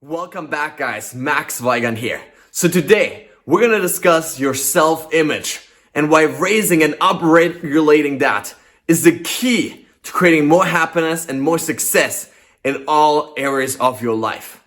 Welcome back, guys. Weigand here. So today we're going to discuss your self-image and why raising and up-regulating that is the key to creating more happiness and more success in all areas of your life.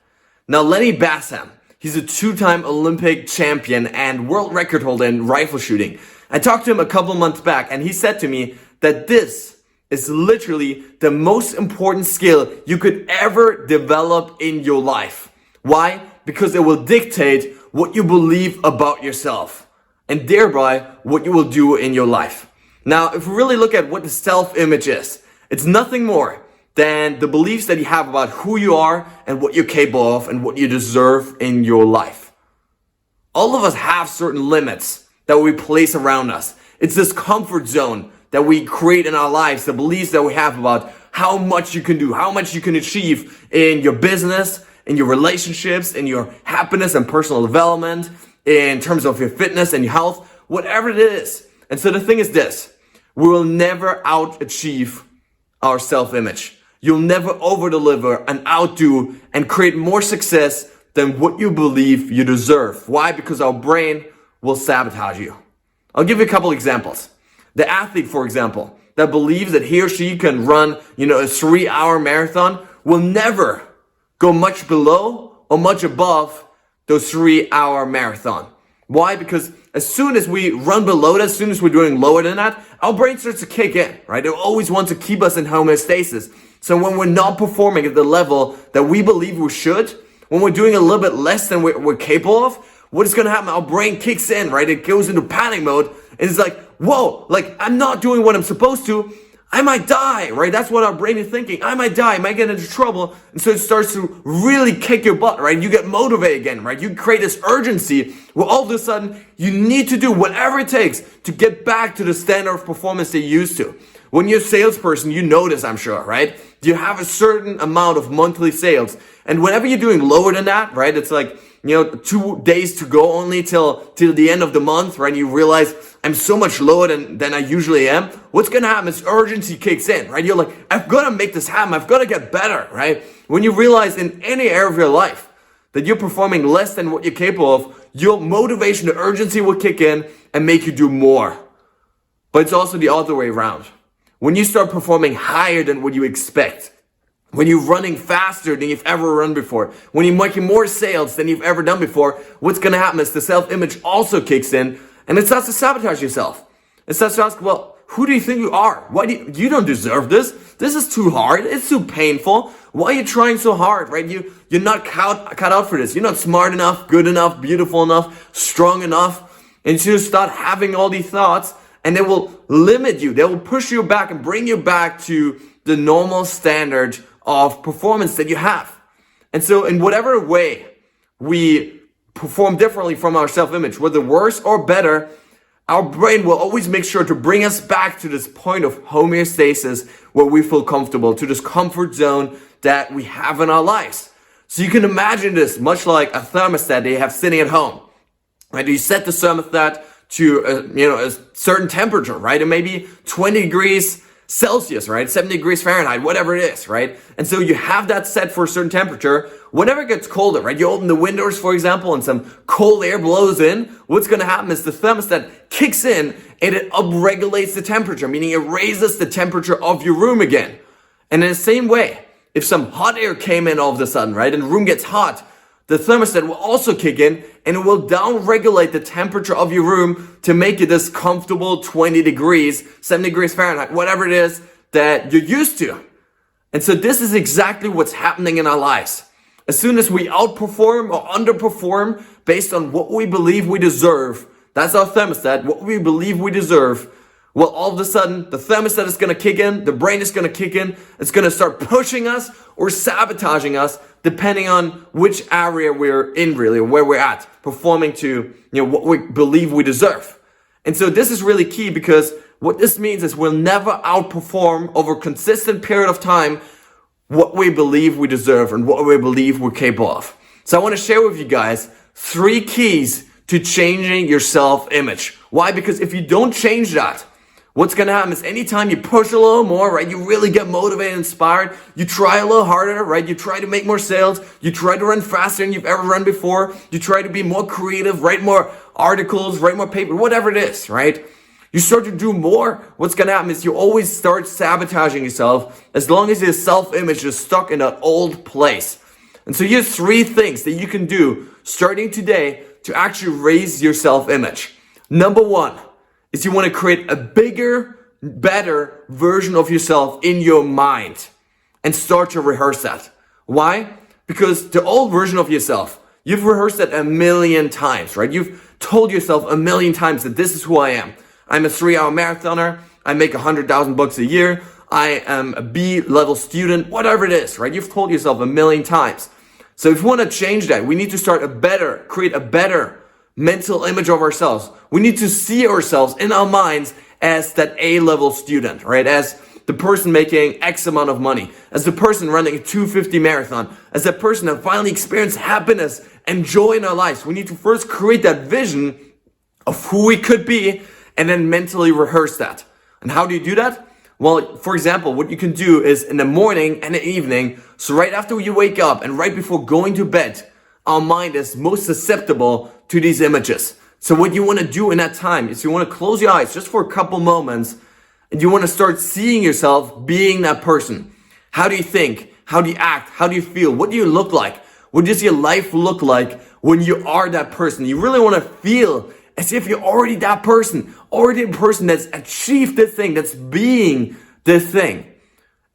Now, Lenny Bassam, he's a two-time Olympic champion and world record holder in rifle shooting. I talked to him a couple months back and he said to me that this is literally the most important skill you could ever develop in your life. Why? Because it will dictate what you believe about yourself and thereby what you will do in your life. Now, if we really look at what the self-image is, it's nothing more than the beliefs that you have about who you are and what you're capable of and what you deserve in your life. All of us have certain limits that we place around us. It's this comfort zone that we create in our lives, the beliefs that we have about how much you can do, how much you can achieve in your business, in your relationships, in your happiness and personal development, in terms of your fitness and your health, whatever it is. And so the thing is this, we will never out-achieve our self-image. You'll never over-deliver and outdo and create more success than what you believe you deserve. Why? Because our brain will sabotage you. I'll give you a couple examples. The athlete, for example, that believes that he or she can run, a 3-hour marathon will never go much below or much above those 3-hour marathon. Why? Because as soon as we run below that, as soon as we're doing lower than that, our brain starts to kick in, right? It always wants to keep us in homeostasis. So when we're not performing at the level that we believe we should, when we're doing a little bit less than we're capable of, what is going to happen? Our brain kicks in, right? It goes into panic mode and it's like, whoa, I'm not doing what I'm supposed to. I might die, right? That's what our brain is thinking. I might die, I might get into trouble. And so it starts to really kick your butt, right? You get motivated again, right? You create this urgency where all of a sudden you need to do whatever it takes to get back to the standard of performance they used to. When you're a salesperson, you know this, I'm sure, right? You have a certain amount of monthly sales. And whenever you're doing lower than that, right? It's like, 2 days to go only till the end of the month, right? And you realize I'm so much lower than I usually am. What's going to happen is urgency kicks in, right? You're like, I've got to make this happen. I've got to get better, right? When you realize in any area of your life that you're performing less than what you're capable of, your motivation, the urgency will kick in and make you do more. But it's also the other way around. When you start performing higher than what you expect, when you're running faster than you've ever run before, when you're making more sales than you've ever done before, what's going to happen is the self-image also kicks in and it starts to sabotage yourself. It starts to ask, well, who do you think you are? Why you don't deserve this? This is too hard. It's too painful. Why are you trying so hard, right? You're not cut out for this. You're not smart enough, good enough, beautiful enough, strong enough. And so you start having all these thoughts and they will limit you. They will push you back and bring you back to the normal standard of performance that you have. And so in whatever way we perform differently from our self-image, whether worse or better, our brain will always make sure to bring us back to this point of homeostasis where we feel comfortable, to this comfort zone that we have in our lives. So you can imagine this much like a thermostat that you have sitting at home. Right? You set the thermostat to a certain temperature, right? It may be 20 degrees Celsius, right? 70 degrees Fahrenheit, whatever it is, right? And so you have that set for a certain temperature. Whenever it gets colder, right? You open the windows, for example, and some cold air blows in. What's going to happen is the thermostat kicks in and it upregulates the temperature, meaning it raises the temperature of your room again. And in the same way, if some hot air came in all of a sudden, right? And the room gets hot, the thermostat will also kick in and it will down-regulate the temperature of your room to make it this comfortable 20 degrees, 70 degrees Fahrenheit, whatever it is that you're used to. And so this is exactly what's happening in our lives. As soon as we outperform or underperform based on what we believe we deserve, that's our thermostat, what we believe we deserve, well, all of a sudden, the thermostat is going to kick in, the brain is going to kick in, it's going to start pushing us or sabotaging us, depending on which area we're in really, or where we're at, performing to, what we believe we deserve. And so this is really key because what this means is we'll never outperform over a consistent period of time what we believe we deserve and what we believe we're capable of. So I want to share with you guys 3 keys to changing your self-image. Why? Because if you don't change that, what's gonna happen is anytime you push a little more, right, you really get motivated, inspired, you try a little harder, right, you try to make more sales, you try to run faster than you've ever run before, you try to be more creative, write more articles, write more paper, whatever it is, right? You start to do more, what's gonna happen is you always start sabotaging yourself as long as your self-image is stuck in an old place. And so here's 3 things that you can do starting today to actually raise your self-image. Number 1 is you want to create a bigger, better version of yourself in your mind and start to rehearse that. Why? Because the old version of yourself, you've rehearsed it a million times, right? You've told yourself a million times that this is who I am. I'm a 3-hour marathoner. I make $100,000 a year. I am a B-level student, whatever it is, right? You've told yourself a million times. So if we want to change that, we need to create a better mental image of ourselves. We need to see ourselves in our minds as that A-level student, right? As the person making X amount of money, as the person running a 250 marathon, as that person that finally experienced happiness and joy in our lives. We need to first create that vision of who we could be and then mentally rehearse that. And how do you do that? Well, for example, what you can do is in the morning and the evening, so right after you wake up and right before going to bed, our mind is most susceptible to these images. So what you want to do in that time is you want to close your eyes just for a couple moments and you want to start seeing yourself being that person. How do you think? How do you act? How do you feel? What do you look like? What does your life look like when you are that person? You really want to feel as if you're already that person, already a person that's achieved this thing, that's being this thing.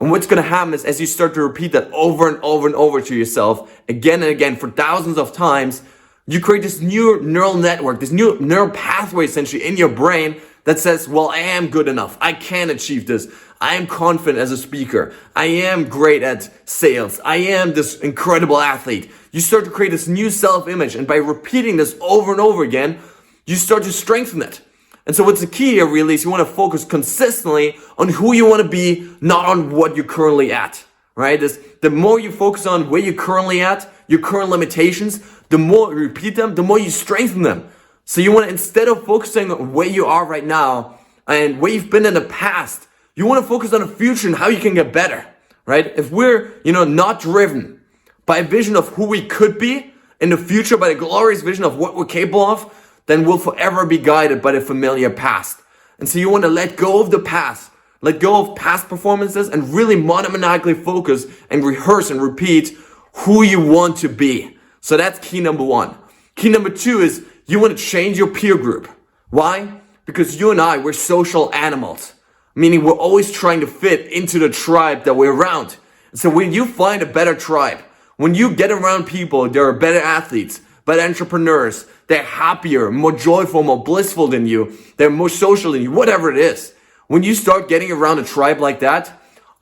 And what's going to happen is as you start to repeat that over and over and over to yourself, again and again for thousands of times, you create this new neural network, this new neural pathway essentially in your brain that says, well, I am good enough. I can achieve this. I am confident as a speaker. I am great at sales. I am this incredible athlete. You start to create this new self-image. And by repeating this over and over again, you start to strengthen it. And so what's the key here really is you want to focus consistently on who you want to be, not on what you're currently at, right? The more you focus on where you're currently at, your current limitations, the more you repeat them, the more you strengthen them. So you want to, instead of focusing on where you are right now and where you've been in the past, you want to focus on the future and how you can get better, right? If we're, not driven by a vision of who we could be in the future, by the glorious vision of what we're capable of, then we'll forever be guided by the familiar past. And so you want to let go of the past, let go of past performances and really monomaniacally focus and rehearse and repeat who you want to be. So that's key number 1. Key number 2 is you want to change your peer group. Why? Because you and I, we're social animals, meaning we're always trying to fit into the tribe that we're around. And so when you find a better tribe, when you get around people that are better athletes, better entrepreneurs, they're happier, more joyful, more blissful than you, they're more social than you, whatever it is. When you start getting around a tribe like that,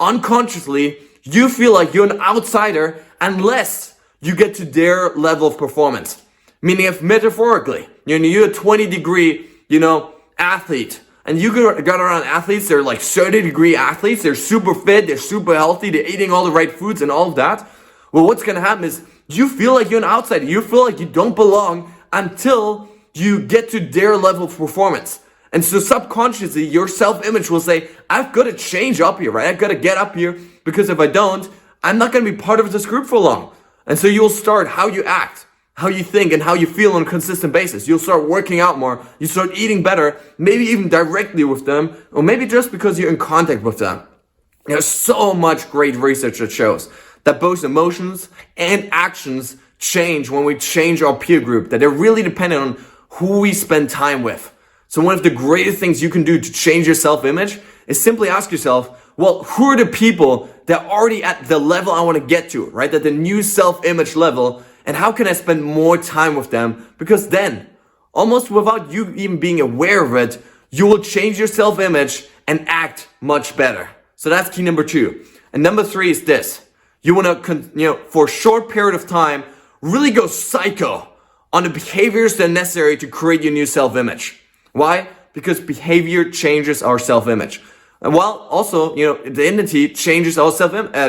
unconsciously, you feel like you're an outsider unless you get to their level of performance. Meaning if metaphorically, you're a 20-degree, athlete, and you got around athletes, they're like 30-degree athletes, they're super fit, they're super healthy, they're eating all the right foods and all of that. Well, what's going to happen is you feel like you're an outsider. You feel like you don't belong until you get to their level of performance. And so subconsciously, your self-image will say, I've got to change up here, right? I've got to get up here because if I don't, I'm not going to be part of this group for long. And so you'll start how you act, how you think, and how you feel on a consistent basis. You'll start working out more. You start eating better, maybe even directly with them, or maybe just because you're in contact with them. There's so much great research that shows that both emotions and actions change when we change our peer group, that they're really dependent on who we spend time with. So one of the greatest things you can do to change your self-image is simply ask yourself, well, who are the people that are already at the level I want to get to, right? At the new self-image level, and how can I spend more time with them? Because then, almost without you even being aware of it, you will change your self-image and act much better. So that's key number 2. And number 3 is this. You want to, for a short period of time, really go psycho on the behaviors that are necessary to create your new self-image. Why? Because behavior changes our self-image. And while also, the entity changes our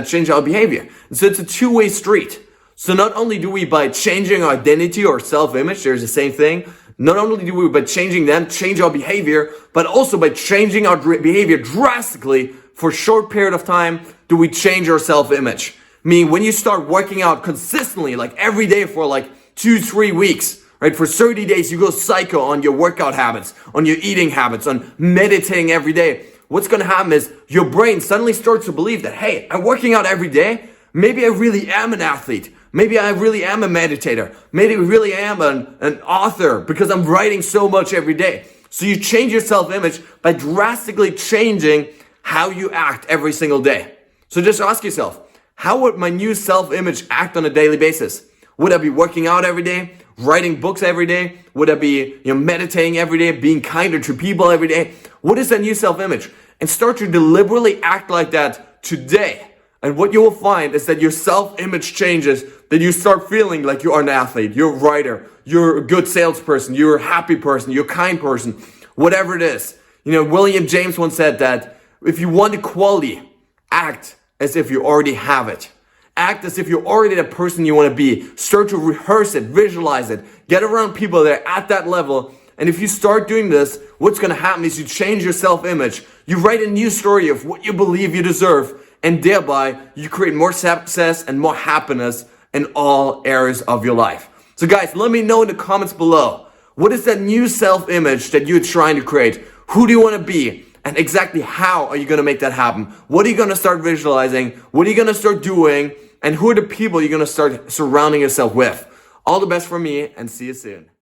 change our behavior. And so it's a two-way street. So not only do we, by changing our identity or self-image, there's the same thing, not only do we, by changing them, change our behavior, but also by changing our behavior drastically for a short period of time, do we change our self-image. Meaning when you start working out consistently, like every day for like 2-3 weeks, right? For 30 days, you go psycho on your workout habits, on your eating habits, on meditating every day. What's going to happen is your brain suddenly starts to believe that, hey, I'm working out every day. Maybe I really am an athlete. Maybe I really am a meditator. Maybe I really am an author because I'm writing so much every day. So you change your self-image by drastically changing how you act every single day. So just ask yourself, how would my new self-image act on a daily basis? Would I be working out every day? Writing books every day? Would I be meditating every day? Being kinder to people every day? What is that new self-image? And start to deliberately act like that today. And what you will find is that your self-image changes, that you start feeling like you are an athlete, you're a writer, you're a good salesperson, you're a happy person, you're a kind person, whatever it is. William James once said that if you want equality, act as if you already have it. Act as if you're already the person you want to be. Start to rehearse it, visualize it, get around people that are at that level. And if you start doing this, what's going to happen is you change your self-image. You write a new story of what you believe you deserve. And thereby, you create more success and more happiness in all areas of your life. So guys, let me know in the comments below. What is that new self-image that you're trying to create? Who do you want to be? And exactly how are you going to make that happen? What are you going to start visualizing? What are you going to start doing? And who are the people you're going to start surrounding yourself with? All the best from me, and see you soon.